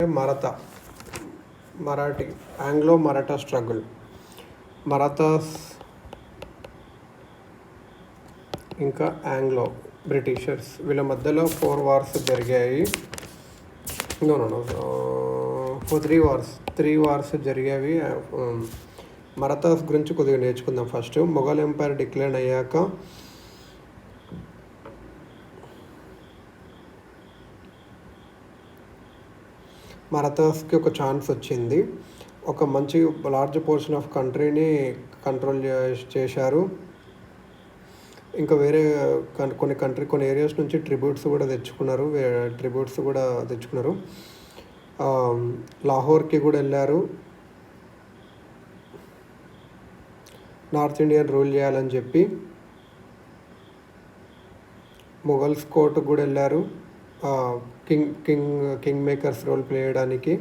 Maratha Anglo Maratha struggle. Marathas ఇంకా Anglo Britishers వీళ్ళ మధ్యలో 4 వార్స్ జరిగాయి. త్రీ వార్స్ జరిగాయి. మరాఠాస్ గురించి కొద్దిగా నేర్చుకుందాం. ఫస్ట్ మొఘల్ ఎంపైర్ డిక్లైన్ అయ్యాక మరాఠాస్కి ఒక ఛాన్స్ వచ్చింది. ఒక మంచి లార్జ్ పోర్షన్ ఆఫ్ కంట్రీని కంట్రోల్ చేశారు. ఇంకా వేరే కొన్ని ఏరియాస్ నుంచి ట్రిబ్యూట్స్ కూడా తెచ్చుకున్నారు. లాహోర్కి కూడా వెళ్ళారు. నార్త్ ఇండియన్ రూల్ చేయాలని చెప్పి మొఘల్స్ కోర్టు కూడా వెళ్ళారు. కింగ్ మేకర్స్ రోల్ ప్లే చేయడానికి.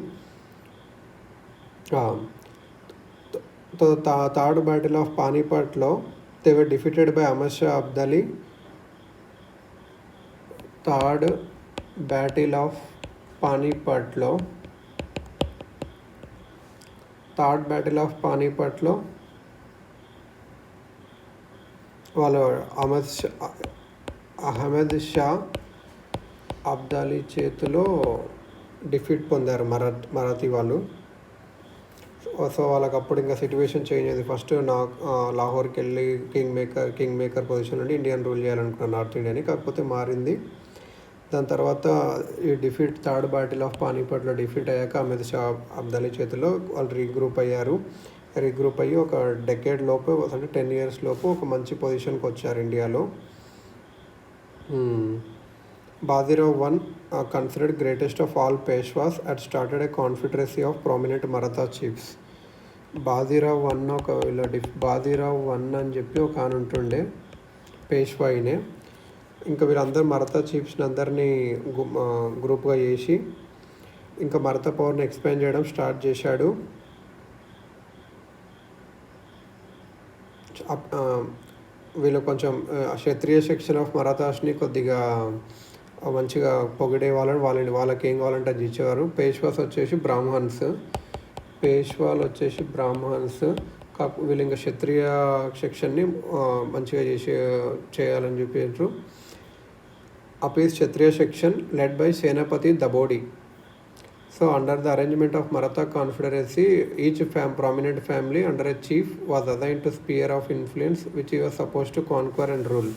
థర్డ్ బ్యాటిల్ ఆఫ్ పానీపట్లో they were defeated by Ahmad Shah Abdali. Third battle of పానీపట్లో వాళ్ళు అహ్మద్ షా అబ్దాలీ చేతిలో డిఫీట్ పొందారు మరాఠీ వాళ్ళు. సో వాళ్ళకి అప్పుడు ఇంకా సిచ్యువేషన్ చేంజ్ అయింది. ఫస్ట్ లాహోర్కి వెళ్ళి కింగ్ మేకర్ పొజిషన్ నుండి ఇండియన్ రూల్ చేయాలనుకున్నారు నార్త్ ఇండియాని. కాకపోతే మారింది. దాని తర్వాత ఈ థర్డ్ బ్యాటిల్ ఆఫ్ పానీపట్లో డిఫీట్ అయ్యాక అహ్మద్ షా అబ్దాలీ చేతిలో వాళ్ళు రీగ్రూప్ అయ్యి ఒక డెకేడ్ లోపు, అంటే 10 years లోపు ఒక మంచి పొజిషన్కి వచ్చారు ఇండియాలో. Bajirao I, considered greatest of all Peshwas, had started a confederacy of prominent Maratha chiefs. Bajirao one అని చెప్పి ఒక ఆయన ఉంటుండే, పేష్వాయినే. ఇంకా వీళ్ళందరూ మరాఠా చీఫ్స్ని అందరినీ గ్రూప్గా చేసి ఇంకా మరాఠా పవర్ని ఎక్స్పాండ్ చేయడం స్టార్ట్ చేశాడు. వీళ్ళు కొంచెం క్షత్రియ సెక్షన్ ఆఫ్ మరాఠాస్ని కొద్దిగా మంచిగా పొగిడే వాళ్ళకి ఏం కావాలంటే అది ఇచ్చేవారు. పేష్వాలు వచ్చేసి బ్రాహ్మణ్స్. వీళ్ళు ఇంకా క్షత్రియ సెక్షన్ని మంచిగా చేయాలని చెప్పారు. అపీస్ Kshatriya section led by Senapati దబోడి. So under the arrangement of Maratha confederacy, each prominent family under a chief was assigned to sphere of influence which he was suppose to conquer and rule.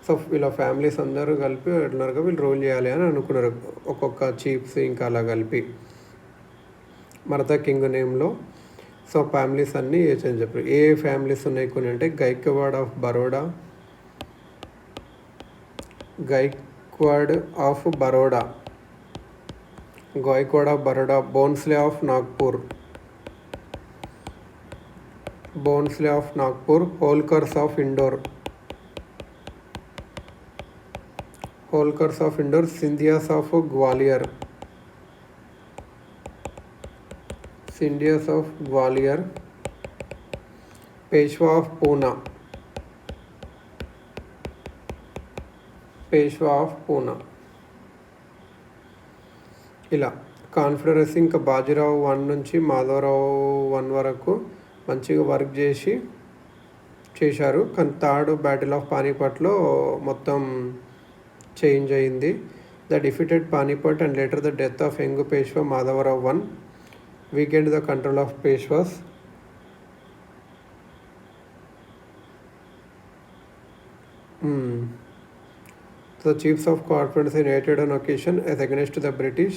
So వీళ్ళ ఫ్యామిలీస్ అందరూ కలిపి ఎట్లనగా వీళ్ళు rule చేయాలి అని అనుకున్నారు, ఒక్కొక్క చీఫ్స్ ఇంకా అలా కలిపి మరాఠా కింగ్ నేమ్లో. సో ఫ్యామిలీస్ అన్నీ అని చెప్పారు. ఏ ఫ్యామిలీస్ ఉన్నాయి కొన్ని అంటే Gaekwad of Baroda, Bhonsle of Nagpur, Holkars of Indore, Scindias of Gwalior, Peshwa of Poona. ఇలా కాన్ఫెడరసీ ఇంకా బాజీరావు 1 నుంచి మాధవరావు 1 వరకు మంచిగా వర్క్ చేశారు. కానీ థర్డ్ బ్యాటిల్ ఆఫ్ పానీపట్లో మొత్తం చేంజ్ అయింది. The defeated Panipat and later the death of young Peshwa Madhavrao 1 weakened the control of Peshwas. The chiefs of confederacy united on occasion as against the British.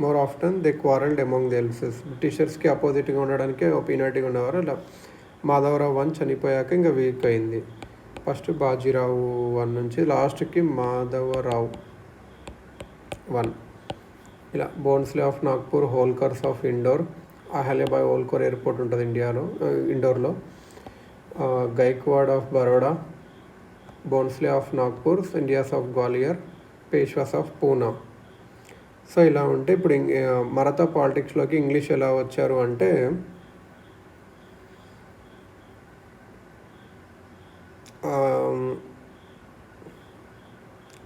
More often they quarreled among themselves. బ్రిటిషర్స్కి అపోజిట్గా ఉండడానికి ఒపీనియట్గా ఉండేవారు. అలా మాధవరావు 1 చనిపోయాక ఇంకా week అయింది. First Bajirao 1 నుంచి లాస్ట్కి మాధవరావు 1. ఇలా Bhonsle of Nagpur, Holkars of Indore, Ahilyabai Holkar airport ఉంటుంది ఇండోర్లో. Gaekwad of Baroda, Bhonsle of Nagpur, Scindias of Gwalior, Peshwas of Poona. So ఇలా ఉంటే ఇప్పుడు మరాఠా పాలిటిక్స్లోకి ఇంగ్లీష్ ఎలా వచ్చారు అంటే,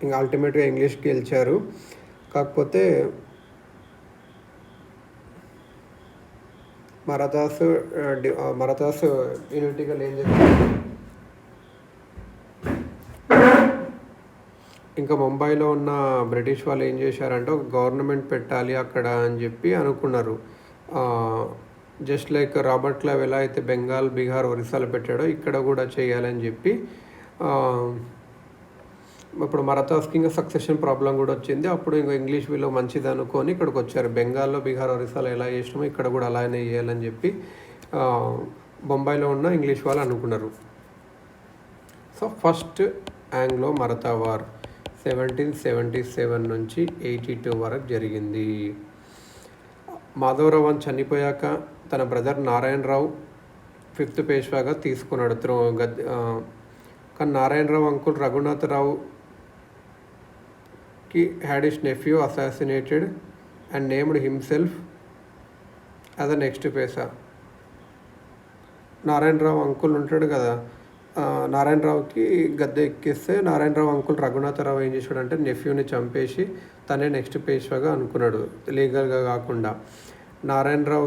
ఇంకా అల్టిమేట్గా ఇంగ్లీష్కి గెలిచారు. కాకపోతే మరాఠాస్ యూనిటీగా ఏం చేస్తారు. ఇంకా ముంబైలో ఉన్న బ్రిటిష్ వాళ్ళు ఏం చేశారంటే ఒక గవర్నమెంట్ పెట్టాలి అక్కడ అని చెప్పి అనుకున్నారు. జస్ట్ లైక్ రాబర్ట్ క్లైవ్ ఎలా అయితే బెంగాల్, బీహార్, ఒరిస్సాలో పెట్టాడో ఇక్కడ కూడా చేయాలని చెప్పి ఇప్పుడు మరాఠాస్కి ఇంకా సక్సెషన్ ప్రాబ్లం కూడా వచ్చింది. అప్పుడు ఇంకా ఇంగ్లీష్ వీళ్ళు మంచిది అనుకొని ఇక్కడికి వచ్చారు. బెంగాల్లో, బీహార్, ఒరిస్సాలో ఎలా చేసినామో ఇక్కడ కూడా అలానే చేయాలని చెప్పి బొంబాయిలో ఉన్న ఇంగ్లీష్ వాళ్ళు అనుకున్నారు. So first Anglo Maratha war 1777 నుంచి 82 వరకు జరిగింది. మాధవరావు చనిపోయాక తన బ్రదర్ నారాయణరావు 5th పేష్వాగా తీసుకున్నాడు కానీ నారాయణరావు అంకుల్ రఘునాథరావుకి had his nephew assassinated and named himself as the next Peshwa. Narayanrao uncle ఉంటాడు కదా, నారాయణరావుకి గద్దె ఎక్కిస్తే నారాయణరావు అంకుల్ రఘునాథరావు ఏం చేశాడంటే నెఫ్యూని చంపేసి తనే నెక్స్ట్ పేష్వాగా అనుకున్నాడు, లీగల్గా కాకుండా. నారాయణరావు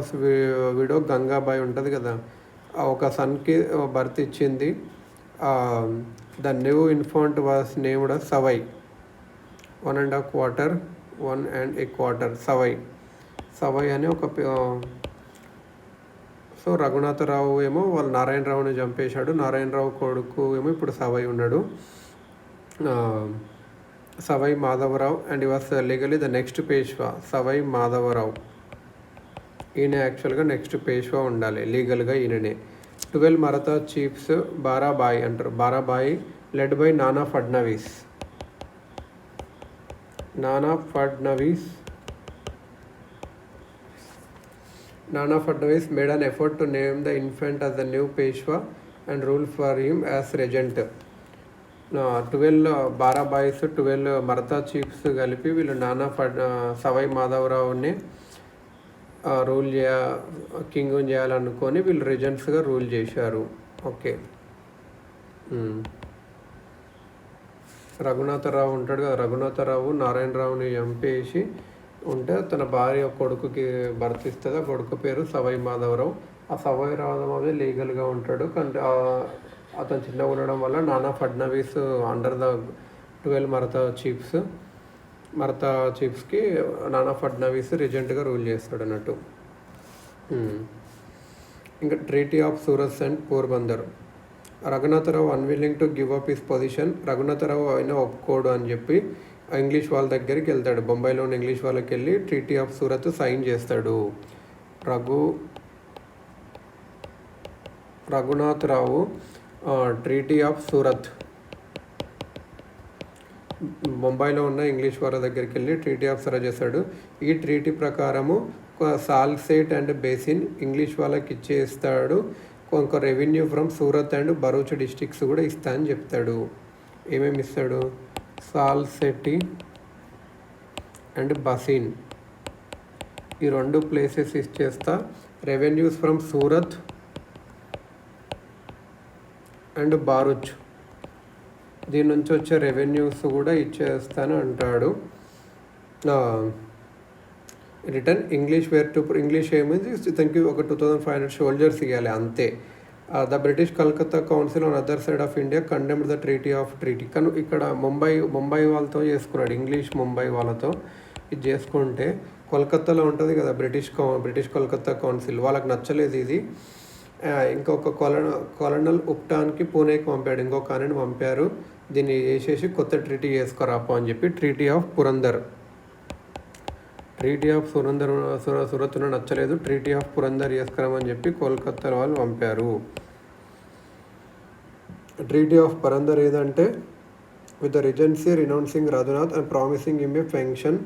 విడో గంగాబాయి ఉంటుంది కదా, ఒక సన్కి బర్త్ ఇచ్చింది. The new infant was named Sawai 1.25 Sawai అని ఒక. సో రఘునాథరావు ఏమో వాళ్ళు నారాయణరావుని చంపేశాడు. నారాయణరావు కొడుకు ఏమో ఇప్పుడు సవై ఉన్నాడు, Sawai Madhavrao. And he was legally the next Peshwa Sawai Madhavrao. ఈయన యాక్చువల్గా నెక్స్ట్ పేష్వా ఉండాలి లీగల్గా, ఈయననే. 12 మరాఠా చీఫ్స్ బారాబాయి అంటారు. బారాబాయి లెడ్ బై నానా Fadnavis made an effort to name the infant as the new Peshwa and rule for him as regent. 12 Barabhais 12 Maratha chiefs కలిపి వీళ్ళు సవై మాధవరావుని కింగ్ చేయాలనుకొని వీళ్ళు రెజెంట్స్గా రూల్ చేశారు. ఓకే. రఘునాథరావు ఉంటాడు కదా, రఘునాథరావు నారాయణరావుని చంపేసి ఉంటే తన భార్య కొడుకుకి భర్తిస్తుంది. ఆ కొడుకు పేరు సవై మాధవరావు. ఆ సవై మాధవరావు లీగల్గా ఉంటాడు. కానీ అతను చిన్నగా ఉండడం వల్ల నానా ఫడ్నవీస్ అండర్ ద 12 మరాఠా చీఫ్స్కి నానా ఫడ్నవీస్ రిజెంట్గా రూల్ చేస్తాడు అన్నట్టు. ఇంకా treaty of Surat and Porbandar. Raghunatha Rao unwilling to give up his position. Raghunatha Rao అయినా ఒప్పుకోడు అని చెప్పి ఇంగ్లీష్ వాళ్ళ దగ్గరికి వెళ్తాడు. బొంబాయిలో ఉన్న ఇంగ్లీష్ వాళ్ళకి వెళ్ళి ట్రీటీ ఆఫ్ సూరత్ సైన్ చేస్తాడు. రఘునాథరావు ట్రీటీ ఆఫ్ సూరత్ బొంబాయిలో ఉన్న ఇంగ్లీష్ వాళ్ళ దగ్గరికి వెళ్ళి ట్రీటీ ఆఫ్ సూరత్ చేస్తాడు. ఈ ట్రీటీ ప్రకారము సాల్సేట్ అండ్ బేసిన్ ఇంగ్లీష్ వాళ్ళకి ఇచ్చేస్తాడు. కొంత revenue from Surat and Bharuch districts కూడా ఇస్తా అని చెప్తాడు. ఏమేమి ఇస్తాడు? సాల్సెట్టి అండ్ బసిన్ ఈ 2 ప్లేసెస్ ఇచ్చేస్తా. రెవెన్యూస్ ఫ్రమ్ సూరత్ అండ్ బారూచ్ దీని నుంచి వచ్చే రెవెన్యూస్ కూడా ఇచ్చేస్తాను అంటాడు. రిటర్న్ ఇంగ్లీష్ ఇంగ్లీష్ ఏమైంది ఇతనికి ఒక 2500 సోల్జర్స్ ఇవ్వాలి అంతే. The British Calcutta council on other side of India condemned the treaty. కానీ ఇక్కడ ముంబై వాళ్ళతో చేసుకున్నాడు, ఇంగ్లీష్ ముంబై వాళ్ళతో ఇది చేసుకుంటే. కోల్కత్తాలో ఉంటుంది కదా బ్రిటిష్ కలకత్తా కౌన్సిల్, వాళ్ళకి నచ్చలేదు ఇది. ఇంకొక కొలనల్ ఉప్టాన్కి పూణేకి పంపాడు, ఇంకొక ఆయనని పంపారు. దీన్ని చేసేసి కొత్త ట్రీటీ చేసుకురాపో అని చెప్పి ట్రీటీ ఆఫ్ సూరత్ను నచ్చలేదు, ట్రీటీ ఆఫ్ పురందర్ చేసుకురామని చెప్పి కోల్కత్తా వాళ్ళు పంపారు. ట్రీటీ ఆఫ్ పురందర్ ఏదంటే with the regency renouncing Raghunath and promising him a pension.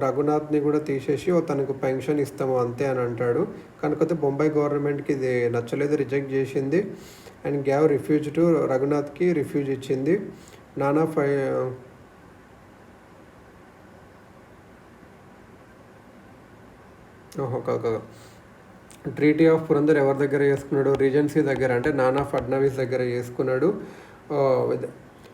రఘునాథ్ని కూడా తీసేసి తనకు పెన్షన్ ఇస్తాము అంతే అని అంటాడు. కాకపోతే బొంబాయి గవర్నమెంట్కి ఇది నచ్చలేదు, రిజెక్ట్ చేసింది. అండ్ గ్యావ్ రిఫ్యూజ్ టు రఘునాథ్కి రిఫ్యూజ్ ఇచ్చింది. ట్రీటీ ఆఫ్ పురందర్ ఎవరి దగ్గర చేసుకున్నాడు? రీజెన్సీ దగ్గర, అంటే నానా ఫడ్నవీస్ దగ్గర చేసుకున్నాడు.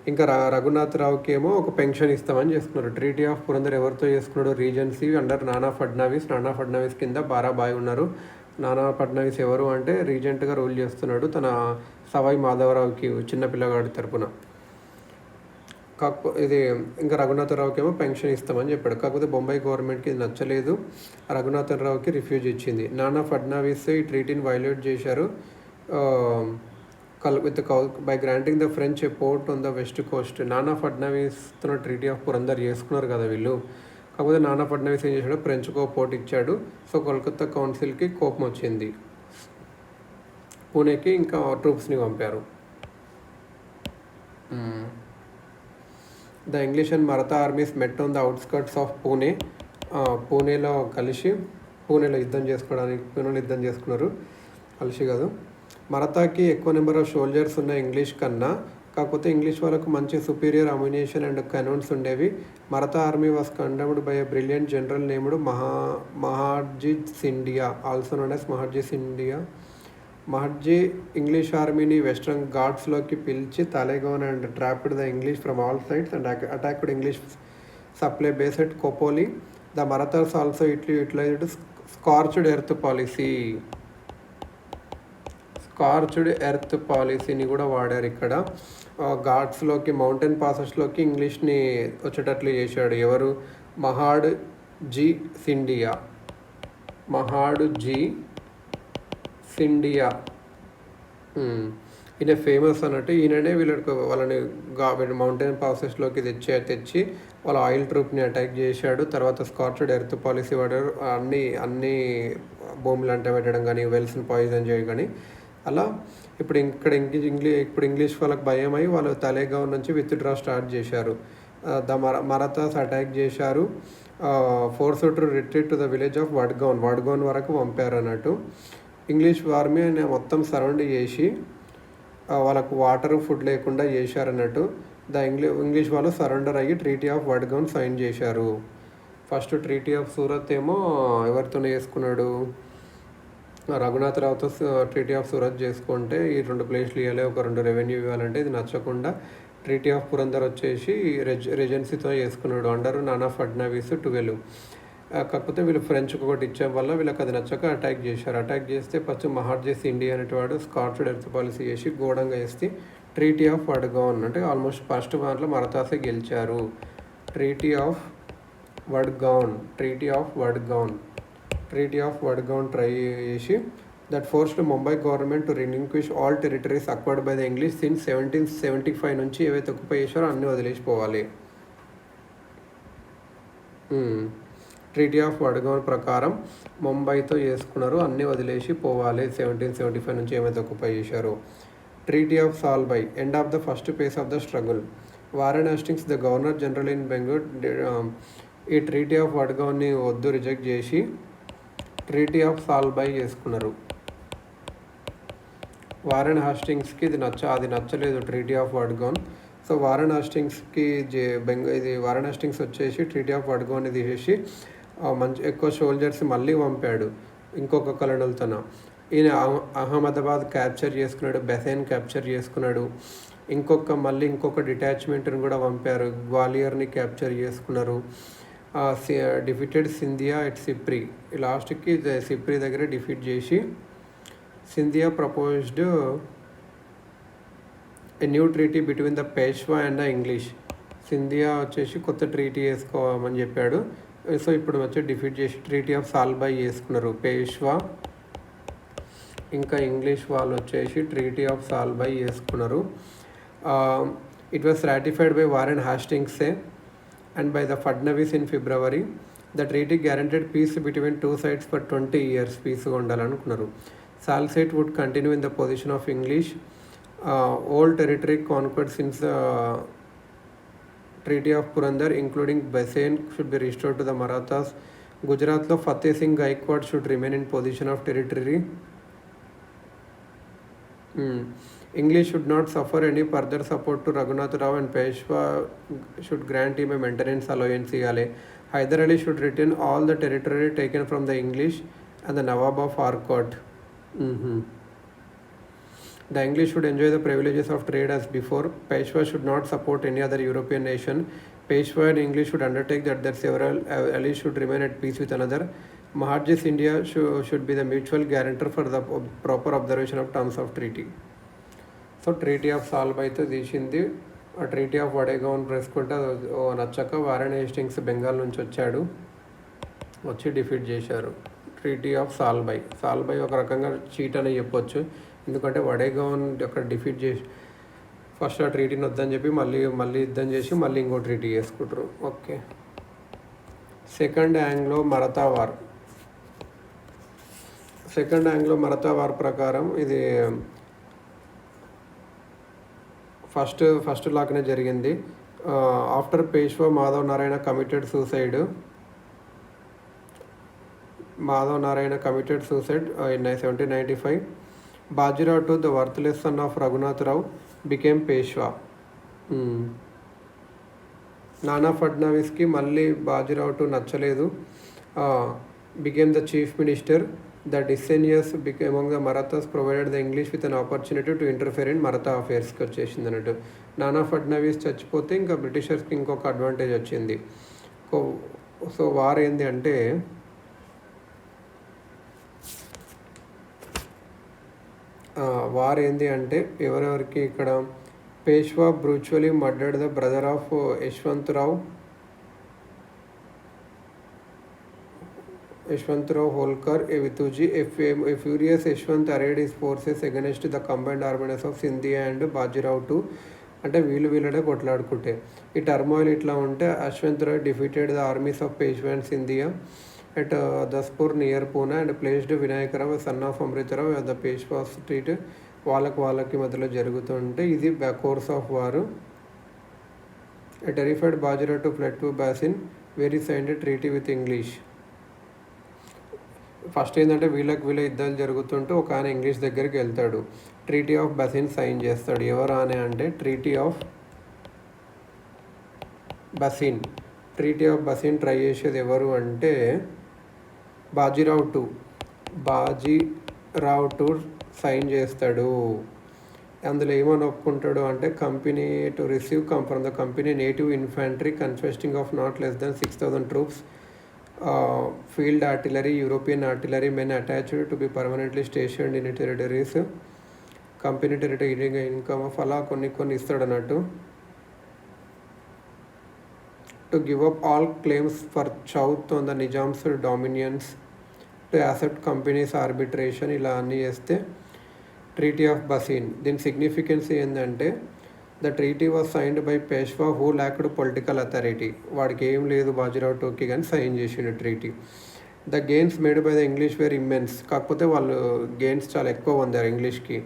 ఇంకా రఘునాథరావుకి ఏమో ఒక పెన్షన్ ఇస్తామని చేసుకున్నారు. ట్రీటీ ఆఫ్ పురందర్ ఎవరితో చేసుకున్నాడు? రీజెన్సీ అండర్ నానా ఫడ్నవీస్. నానా ఫడ్నవీస్ కింద బారాబాయ్ ఉన్నారు. నానా ఫడ్నవీస్ ఎవరు అంటే రీజెంట్గా రూల్ చేస్తున్నాడు తన సవాయి మాధవరావుకి చిన్న పిల్లగాడి తరపున. కాకపోతే ఇది ఇంకా రఘునాథరావుకి ఏమో పెన్షన్ ఇస్తామని చెప్పాడు. కాకపోతే బొంబాయి గవర్నమెంట్కి ఇది నచ్చలేదు. రఘునాథరావుకి రిఫ్యూజ్ ఇచ్చింది. నానా ఫడ్నవీస్ ఈ ట్రీటీని వైలేట్ చేశారు. By granting the French A port on the west Coast. నానా ఫడ్నవీస్తో ట్రీటీ ఆఫ్ పురందర్ చేసుకున్నారు కదా వీళ్ళు. కాకపోతే నానా ఫడ్నవీస్ ఏం చేశాడు? ఫ్రెంచ్కో పోర్ట్ ఇచ్చాడు. సో కోల్కతా కౌన్సిల్కి కోపం వచ్చింది. పూణేకి ఇంకా ట్రూప్స్ని పంపారు. The English and Maratha armies met on the outskirts of Pune. పూణేలో యుద్ధం చేసుకున్నారు. కలిసి కాదు. మరాఠాకి ఎక్కువ నెంబర్ ఆఫ్ సోల్జర్స్ ఉన్న ఇంగ్లీష్ కన్నా. కాకపోతే ఇంగ్లీష్ వాళ్ళకు మంచి సుపీరియర్ అమ్యునేషన్ అండ్ కెనోన్స్ ఉండేవి. Maratha army was commanded by a brilliant general named Mahadji Scindia, also known as Mahadji Scindia. Mahadji English ఆర్మీని వెస్ట్రన్ ఘాట్స్లోకి పిలిచి Talegaon and trapped the English from all sides and attacked English supply base at Khopoli. The Marathas also utilised scorched earth పాలసీని కూడా వాడారు ఇక్కడ. ఘాట్స్లోకి mountain పాసెస్లోకి ఇంగ్లీష్ని వచ్చేటట్లు చేశాడు. ఎవరు? మహాడ్జీ సింధియా. ఈయన ఫేమస్ అన్నట్టు. ఈయననే వాళ్ళని మౌంటైన్ పాసెస్లోకి తెచ్చి వాళ్ళ ఆయిల్ ట్రూప్ని అటాక్ చేశాడు. తర్వాత స్కార్చ్డ్ ఎర్త్ పాలసీ వాడారు. అన్ని భూములు అంట పెట్టడం కానీ, వెల్స్ని పాయిజన్ చేయడం కానీ. అలా ఇప్పుడు ఇంగ్లీష్ వాళ్ళకి భయమై వాళ్ళు తలేగావ్ నుంచి విత్డ్రా స్టార్ట్ చేశారు. ద మరాఠాస్ అటాక్ చేశారు. Forced to retreat to the village of Wadgaon వరకు పంపారు అన్నట్టు. ఇంగ్లీష్ ఆర్మీ మొత్తం సరౌండ్ చేసి వాళ్ళకు వాటర్ ఫుడ్ లేకుండా చేశారన్నట్టు. ఇంగ్లీష్ వాళ్ళు సరెండర్ అయ్యి ట్రీటీ ఆఫ్ వడ్గౌన్ సైన్ చేశారు. ఫస్ట్ ట్రీటీ ఆఫ్ సూరత్ ఏమో ఎవరితో చేసుకున్నాడు? రఘునాథరావుతో ట్రీటీ ఆఫ్ సూరత్ చేసుకుంటే ఈ 2 ప్లేస్లు ఇవ్వాలి, ఒక 2 రెవెన్యూ ఇవ్వాలంటే ఇది నచ్చకుండా ట్రీటీ ఆఫ్ పురందర్ వచ్చేసి రెజెన్సీతో చేసుకున్నాడు అండర్ నానా ఫడ్నవీస్ 12. కాకపోతే వీళ్ళు ఫ్రెంచ్కి ఒకటి ఇచ్చే వల్ల వీళ్ళకి అది నచ్చక అటాక్ చేశారు. అటాక్ చేస్తే ఫస్ట్ మహాడ్జీ సింధియా అనేటివాడు స్కార్చ్డ్ ఎర్త్ పాలసీ చేసి ఘోరంగా వేస్తే ట్రీటీ ఆఫ్ వడ్గౌన్ అంటే ఆల్మోస్ట్ ఫస్ట్ దాంట్లో మరాఠాసే గెలిచారు. ట్రీటీ ఆఫ్ వడ్గౌన్ ట్రై చేసి that forced Mumbai government to relinquish all territories acquired by the English since 1775 నుంచి ఏవైతే ఒక్యుపై చేశారో అన్నీ వదిలేసిపోవాలి. ట్రీటీ ఆఫ్ వడ్గౌన్ ప్రకారం ముంబైతో చేసుకున్నారు, అన్నీ వదిలేసి పోవాలి. 1775 నుంచి ఏమైతే ఒక్యుపై చేశారో. Treaty of Salbai end of the first phase of the struggle. Warren Hastings the governor general in Bengaluru ఈ ట్రీటీ ఆఫ్ వడ్గౌన్ని రిజెక్ట్ చేసి ట్రీటీ ఆఫ్ సాల్బై చేసుకున్నారు. వారెన్ హాస్టింగ్స్కి అది నచ్చలేదు treaty of Wadgaon. So Warren హాస్టింగ్స్కి వారెన్ హాస్టింగ్స్ వచ్చేసి ట్రీటీ ఆఫ్ వడ్గౌన్ని తీసేసి ఎక్కువ సోల్జర్స్ మళ్ళీ పంపాడు ఇంకొక కలనల్తోన. ఈయన అహ్మదాబాద్ క్యాప్చర్ చేసుకున్నాడు, బెసైన్ క్యాప్చర్ చేసుకున్నాడు. ఇంకొక డిటాచ్మెంట్ని కూడా పంపారు, గ్వాలియర్ని క్యాప్చర్ చేసుకున్నారు. Defeated Scindia at SIPRI. లాస్ట్కి సిప్రి దగ్గర డిఫీట్ చేసి Scindia proposed a new treaty between the Peshwa and the English. Scindia వచ్చేసి కొత్త ట్రీటీ వేసుకోమని చెప్పాడు. సో ఇప్పుడు వచ్చి డిఫీట్ చేసి ట్రీటీ ఆఫ్ సాల్బై చేసుకున్నారు. పేష్వా ఇంకా ఇంగ్లీష్ వాళ్ళు వచ్చేసి ట్రీటీ ఆఫ్ సాల్బై చేసుకున్నారు. It was ratified by Warren హాస్టింగ్సే and by the Fadnavis in February. The treaty guaranteed peace between two sides for 20 years. Peace ఉండాలనుకున్నారు. Salsette would continue in the position of English. All territory conquered since the Treaty of Purandar, including Basen, should be restored to the Marathas. Gujaratlo Fateh Singh Gaikwad should remain in position of territory. English should not suffer any further support to Raghunath Rao and Peshwa should grant him a maintenance allowance. Hyder Ali should retain all the territory taken from the English and the Nawab of Arcot. The English should enjoy the privileges of trade as before. Peshwa should not support any other European nation. Peshwa and English should undertake that their several allies should remain at peace with another. Maharaj's India should be the mutual guarantor for the proper observation of terms of treaty. So treaty of solve అయితే తీసింది. ఆ treaty of వడేగాన్ ప్రెస్కుంటే నచ్చక Warren Hastings Bengal నుంచి వచ్చి defeat చేశారు. Treaty of సాల్బై ఒక రకంగా cheat అని చెప్పొచ్చు. ఎందుకంటే వడేగాన్ అక్కడ డిఫీట్ చేసి ఫస్ట్ ఆ ట్రీటీని వద్దని చెప్పి మళ్ళీ యుద్ధం చేసి మళ్ళీ ఇంకో ట్రీటీ చేసుకుంటారు. ఓకే. సెకండ్ ఆంగ్లో మరతా వార్ ప్రకారం ఇది ఫస్ట్ లాగానే జరిగింది. After Peshwa Madhav Narayana committed suicide in 1795. Bajirao II, the worthless son of Raghunath Rao, became Peshwa. నానా ఫడ్నవీస్కి మళ్ళీ బాజీరావు II నచ్చలేదు. became the chief minister. The dissentious among the Marathas provided the English with an opportunity to interfere in Maratha affairsకి వచ్చేసింది అన్నట్టు. నానా ఫడ్నవీస్ చచ్చిపోతే ఇంకా బ్రిటిషర్స్కి ఇంకొక advantage వచ్చింది. సో వార్ ఏంది అంటే ఎవరెవరికి ఇక్కడ Peshwa brutally murdered the brother of Yashwantrao Holkar a Vithoji. A furious Yashwant arrayed his forces against the combined armies of Scindia and Bajirao II. అంటే వీళ్ళే కొట్లాడుకుంటే ఈ టర్మాయిల్ ఇట్లా ఉంటే Yashwantrao defeated the armies of Peshwa and Scindia at Daspur near Pune and placed Vinayakarav, son of Amritarao, at the Peshwa street. వాళ్ళకి మధ్యలో జరుగుతుంటే ఇది కోర్స్ ఆఫ్ వారు. A terrified Bajirao II fled to Basin where he signed a treaty with English. First ఏంటంటే వీళ్ళ యుద్ధాలు జరుగుతుంటే ఒక ఆయన ఇంగ్లీష్ దగ్గరికి వెళ్తాడు, ట్రీటీ ఆఫ్ బసిన్ సైన్ చేస్తాడు. ఎవరు అని అంటే ట్రీటీ ఆఫ్ బసిన్ ట్రై చేసేది ఎవరు అంటే బాజీరావు II సైన్ చేస్తాడు. అందులో ఏమని ఒప్పుకుంటాడు అంటే company to receive from the company native infantry consisting of not less than 6,000 troops, field artillery, European artillery men attached to be permanently స్టేషన్డ్ in territories, company territory income of అలా కొన్ని ఇస్తాడు అన్నట్టు. To give up all claims for Chowth on the Nizam's dominions, to accept company's arbitration, ఇలా అన్నీ చేస్తే treaty of బసిన్. దీని significance ఏంటంటే the treaty was signed by Peshwa who lacked political authority. వాడికి ఏం లేదు బాజీరావు IIకి కానీ సైన్ చేసిండు treaty. The gains made by the English where immense. కాకపోతే వాళ్ళు గెయిన్స్ చాలా ఎక్కువ పొందారు ఇంగ్లీష్కి.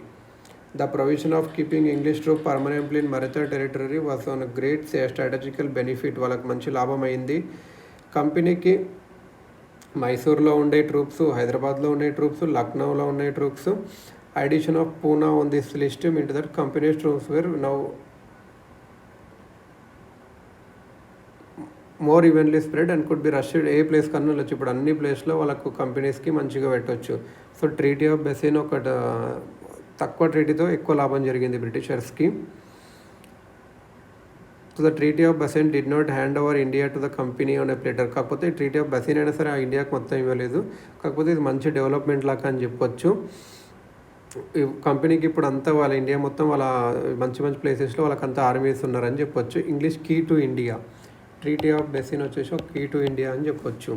The provision of keeping English troops permanently in Maratha territory was on a great strategical benefit. వాళ్ళకి మంచి లాభం అయింది. కంపెనీకి మైసూర్లో ఉండే ట్రూప్స్, హైదరాబాద్లో ఉండే ట్రూప్స్, లక్నోలో ఉండే troops, addition of Poona on this list means that companies troops were now more evenly spread and could be rushed. ఏ ప్లేస్ కన్నా వెళ్ళొచ్చు. ఇప్పుడు అన్ని ప్లేస్లో వాళ్ళకు కంపెనీస్కి మంచిగా పెట్టవచ్చు. సో ట్రీటీ ఆఫ్ బెసిన్ ఒక తక్కువ ట్రీటీతో ఎక్కువ లాభం జరిగింది బ్రిటిషర్స్కి. So the treaty of Bassein did not hand over India to the company on a platter. కాకపోతే ట్రీటీ ఆఫ్ బసిన్ అయినా సరే ఆ ఇండియాకి మొత్తం ఇవ్వలేదు. కాకపోతే ఇది మంచి డెవలప్మెంట్ లాగా అని చెప్పొచ్చు. కంపెనీకి ఇప్పుడు అంతా వాళ్ళ ఇండియా మొత్తం వాళ్ళ మంచి ప్లేసెస్లో వాళ్ళకంతా ఆర్మీస్ ఉన్నారని చెప్పొచ్చు. English key to India. Treaty of Bassein వచ్చేసి ఒక కీ టు ఇండియా అని చెప్పొచ్చు.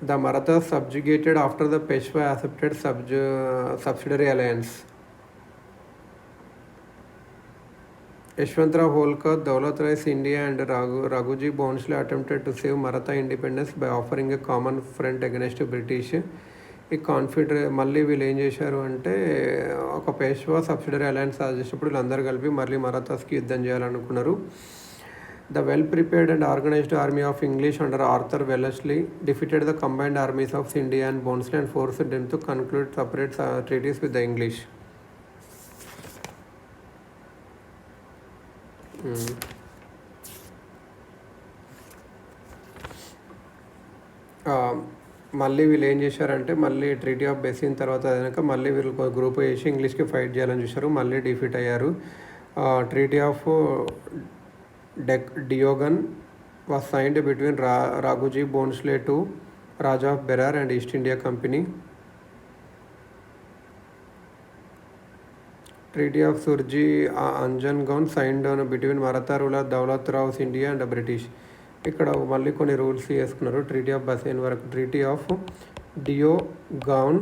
The Marathas subjugated after the Peshwa accepted subsidiary alliance. Yashwantrao Holkar, Daulat Rai Scindia and Raghuji Bhonsle attempted to save Maratha independence by offering a common front against British. ఈ మళ్ళీ వీళ్ళు ఏం చేశారు అంటే ఒక Peshwa subsidiary alliance చేసినప్పుడు వీళ్ళందరూ కలిపి మళ్ళీ మరాఠాస్కి యుద్ధం చేయాలనుకున్నారు. The well-prepared and organized army of English under Arthur Wellesley defeated the combined armies of Scindia and Bhonsle and forced them to conclude separate treaties with the English. మళ్ళీ వీళ్ళు ఏం చేశారంటే మళ్ళీ ట్రీటీ ఆఫ్ బెసిన్ తర్వాత అయినాక మళ్ళీ వీళ్ళు గ్రూప్ వేసి ఇంగ్లీష్కి ఫైట్ చేయాలని చూశారు, మళ్ళీ డిఫీట్ అయ్యారు. Treaty of Deogaon was signed between Raghoji Bhonsle to raja of Berar and East India company. Treaty of Surji Anjangaon signed between Maratha ruler Daulat Rao Scindia and British. ఇక్కడ మళ్ళీ కొన్ని రూల్స్ చేసుకున్నారు. ట్రీటీ ఆఫ్ బసైన్ వరకు. ట్రీటీ ఆఫ్ డియోగౌన్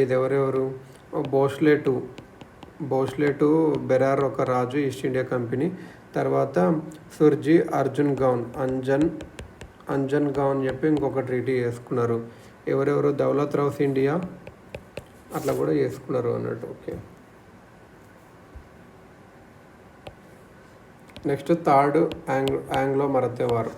ఇది ఎవరెవరు, భోస్లే టు బెరార్ ఒక రాజు ఈస్ట్ ఇండియా కంపెనీ. తర్వాత సుర్జీ అర్జున్ గౌన్ అంజన్ గౌన్ చెప్పి ఇంకొక ట్రీటీ చేసుకున్నారు. ఎవరెవరు, దౌలత్ రావ్ సింధియా అట్లా కూడా చేసుకున్నారు అన్నట్టు. Okay, next third Anglo Maratha war.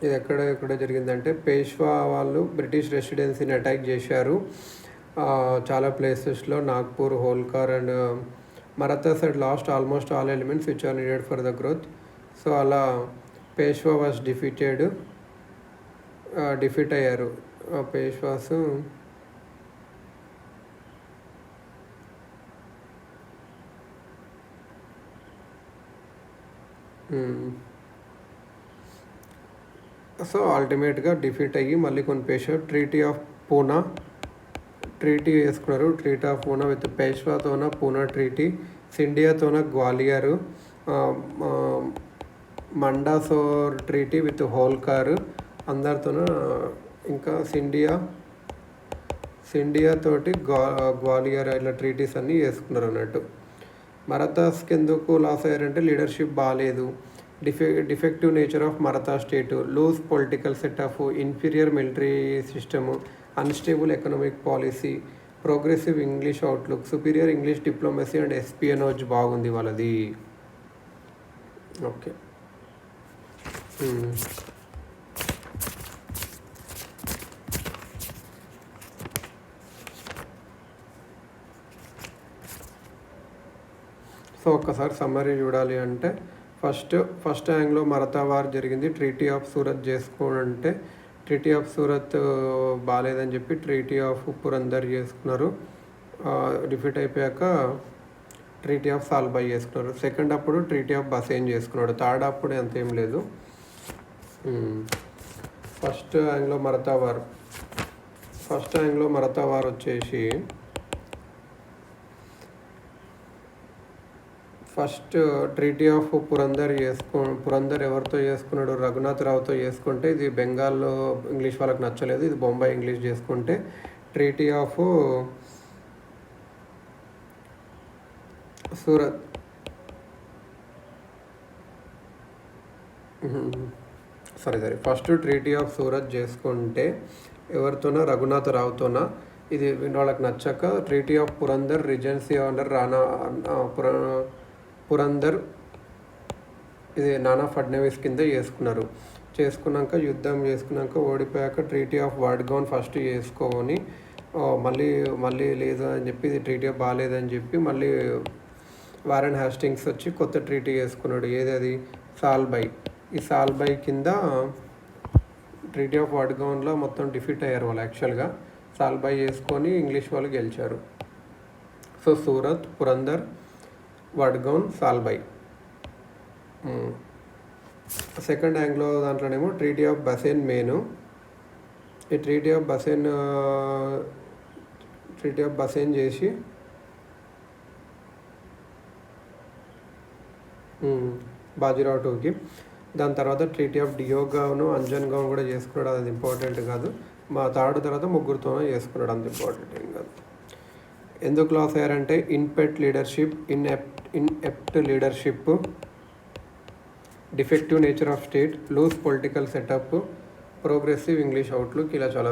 ఇది ఎక్కడ జరిగిందంటే పేష్వా వాళ్ళు బ్రిటిష్ రెసిడెన్సీని అటాక్ చేశారు చాలా ప్లేసెస్లో. Nagpur, Holkar and Marathas had lost almost all elements which are needed for the growth. So అలా పేష్వా వాజ్ డిఫీట్ అయ్యారు పేష్వాస్. సో అల్టిమేట్గా డిఫీట్ అయ్యి మళ్ళీ కొన్ని పేష్వా ట్రీటీ ఆఫ్ పూనా వేసుకున్నారు. ట్రీటీ ఆఫ్ పూనా విత్ పేష్వాతోన పూనా ట్రీటీ, సిండియాతోన గ్వాలియర్, మండాసోర్ ట్రీటీ విత్ హోల్కర్ అందరితోన, ఇంకా సిండియా తోటి గ్వాలియర్ ఇట్లా ట్రీటీస్ అన్నీ వేసుకున్నారు అన్నట్టు. మరాఠాస్కి ఎందుకు లాస్ అయ్యారంటే లీడర్షిప్ బాగాలేదు, defective nature of Maratha state, loose political setup, inferior military system, unstable economic policy, progressive English outlook, superior English diplomacy and espionage బాగుంది వాళ్ళది. ఓకే, సో ఒక్కసారి సమ్మరీ చూడాలి అంటే ఫస్ట్ ఆంగ్లో మరాఠా వార్ జరిగింది. ట్రీటీ ఆఫ్ సూరత్ చేసుకోనంటే treaty of Surat బాగాలేదని చెప్పి treaty of Purandar చేసుకున్నారు. డిఫీట్ అయిపోయాక ట్రీటీ ఆఫ్ సాల్బాయ్ చేసుకున్నారు. సెకండ్ అప్పుడు ట్రీటీ ఆఫ్ బసైన్ చేసుకున్నాడు. థర్డ్ అప్పుడు అంతేం లేదు. ఫస్ట్ ఆంగ్లో మరాఠా వార్ వచ్చేసి ఫస్ట్ ట్రీటీ ఆఫ్ పురందర్ ఎవరితో చేసుకున్నాడు, రఘునాథ్ రావుతో చేసుకుంటే ఇది బెంగాల్లో ఇంగ్లీష్ వాళ్ళకి నచ్చలేదు, ఇది బొంబాయి ఇంగ్లీష్ చేసుకుంటే treaty of Surat first treaty of Surat చేసుకుంటే ఎవరితోన, రఘునాథ్ రావుతోన, ఇది వాళ్ళకి నచ్చక treaty of Purandar recency under Purandar ఇది నానా ఫడ్నవీస్ కింద చేసుకున్నాక యుద్ధం చేసుకున్నాక ఓడిపోయాక ట్రీటీ ఆఫ్ వడ్గాన్ ఫస్ట్ చేసుకొని మళ్ళీ లేదు అని చెప్పి ఇది ట్రీటీ ఆఫ్ బాగాలేదని చెప్పి మళ్ళీ వారెన్ హాస్టింగ్స్ వచ్చి కొత్త ట్రీటీ చేసుకున్నాడు. అది సాల్బాయ్. ఈ సాల్బాయ్ కింద ట్రీటీ ఆఫ్ వడ్గాన్లో మొత్తం డిఫీట్ అయ్యారు వాళ్ళు. యాక్చువల్గా సాల్బాయ్ చేసుకొని ఇంగ్లీష్ వాళ్ళు గెలిచారు. So Surat, Purandar, Wadgaon, Salbai. Second Anglo దాంట్లోనేమో ట్రీటీ ఆఫ్ బసైన్ మెయిన్. ఈ ట్రీటీ ఆఫ్ బసైన్ చేసి బాజీరావు టూకి. దాని తర్వాత ట్రీటీ ఆఫ్ డియోగాను అంజన్గాన్ కూడా చేసుకున్నాడు. అది ఇంపార్టెంట్ కాదు. మా థర్డ్ తర్వాత ముగ్గురుతోనే చేసుకున్నాడు. అంత ఇంపార్టెంట్ ఏం కాదు. ఎందుకు లాస్ అయ్యారంటే inept leadership, defective nature of state, loose political setup, progressive English outlook, ఇలా చాలా